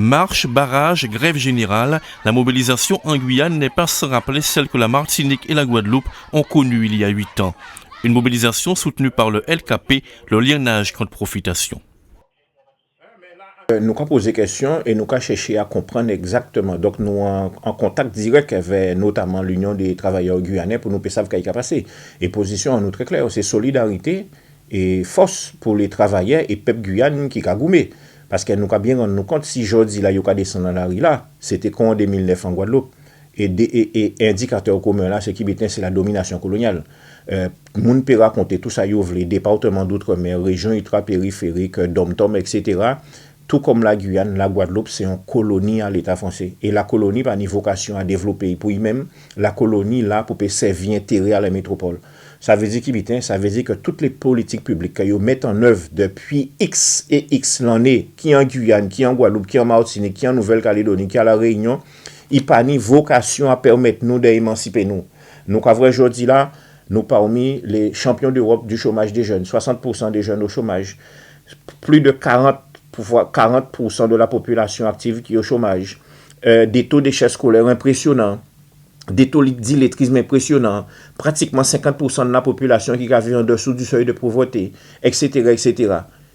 Marche, barrage, grève générale, la mobilisation en Guyane n'est pas sans rappeler celle que la Martinique et la Guadeloupe ont connue il y a 8 ans. Une mobilisation soutenue par le LKP, le Lienage contre profitation. Nous avons posé des questions et nous avons cherché à comprendre exactement. Donc, nous sommes en contact direct avec notamment l'Union des travailleurs guyanais pour nous savoir ce qui a passé. Et position en nous très claire, c'est solidarité et force pour les travailleurs et peuple Guyane qui a goumé. Parce que nous avons bien rendu compte, si aujourd'hui, là, il y a descendu dans la rue là, c'était qu'en 2009 en Guadeloupe. Et indicateur commun là, ce qui est c'est la domination coloniale. Moun peut raconter tout ça, les départements d'outre-mer, régions ultra-périphériques, dom-tom, etc. Tout comme la Guyane, la Guadeloupe, c'est une colonie à l'État français. Et la colonie n'a ni vocation à développer pour lui-même. La colonie, là, pour servir intérêt à la métropole. Ça veut dire ça veut dire que toutes les politiques publiques qu'ils mettent en œuvre depuis X et X l'année, qui en Guyane, qui en Guadeloupe, qui en Martinique, qui en Nouvelle-Calédonie, qui à La Réunion, ils n'ont pas ni vocation à permettre nous d'émanciper nous. Donc, à vrai aujourd'hui là, nous parmi les champions d'Europe du chômage des jeunes, 60% des jeunes au chômage, plus de 40% de la population active qui est au chômage, des taux d'échec scolaire impressionnants, des taux d'illettrisme impressionnants, pratiquement 50% de la population qui vit en dessous du seuil de pauvreté, etc., etc.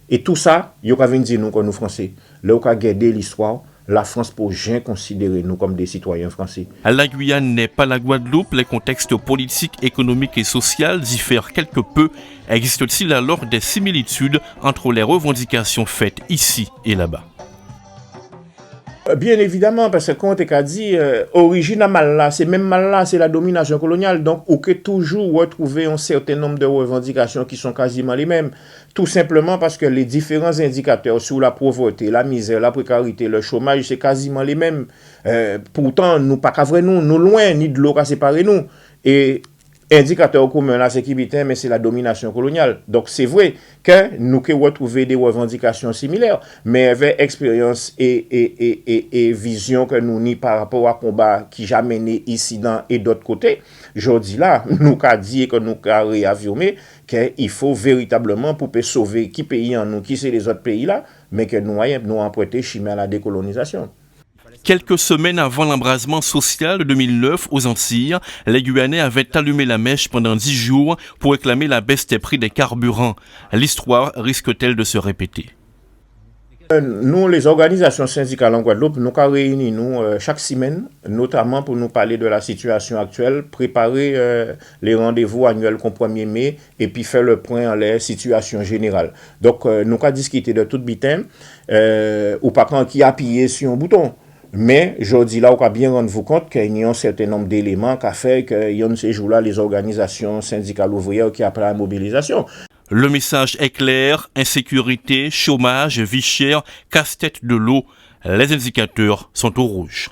Et tout ça, il y a dire nous comme nous Français. Là, on a gardé l'histoire. La France pour jamais considérer nous comme des citoyens français. La Guyane n'est pas la Guadeloupe, les contextes politiques, économiques et sociaux diffèrent quelque peu. Existe-t-il alors des similitudes entre les revendications faites ici et là-bas? Bien évidemment, parce que quand on a dit, origine à mal là, c'est même mal là, c'est la domination coloniale. Donc, on peut toujours retrouver un certain nombre de revendications qui sont quasiment les mêmes. Tout simplement parce que les différents indicateurs sur la pauvreté, la misère, la précarité, le chômage, c'est quasiment les mêmes. Pourtant, nous pas qu'à vrai nous loin, ni de l'eau qu'à séparer nous. Et indicateur commun là, c'est qui bitin, mais c'est la domination coloniale. Donc, c'est vrai que nous pouvons retrouver des revendications similaires, mais avec expérience et vision que nous ni par rapport à combat qui jamais né ici dans et d'autres côtés. Aujourd'hui là, nous avons dit que nous avons réaffirmé qu'il faut véritablement pour sauver qui pays en nous, qui c'est les autres pays là, mais que nous avons emprunté chemin à la décolonisation. Quelques semaines avant l'embrasement social de 2009 aux Antilles, les Guyanais avaient allumé la mèche pendant 10 jours pour réclamer la baisse des prix des carburants. L'histoire risque-t-elle de se répéter? Nous, les organisations syndicales en Guadeloupe, nous avons réuni chaque semaine, notamment pour nous parler de la situation actuelle, préparer les rendez-vous annuels comme 1er mai et puis faire le point en la situation générale. Donc, nous avons discuté de tout bitin, ou pas quand qui a appuyé sur un bouton. Mais, aujourd'hui là, on a bien rendu compte qu'il y a un certain nombre d'éléments qui a fait qu'il y a ces jours-là les organisations syndicales ouvrières qui appellent à la mobilisation. Le message est clair, insécurité, chômage, vie chère, casse-tête de l'eau, les indicateurs sont au rouge.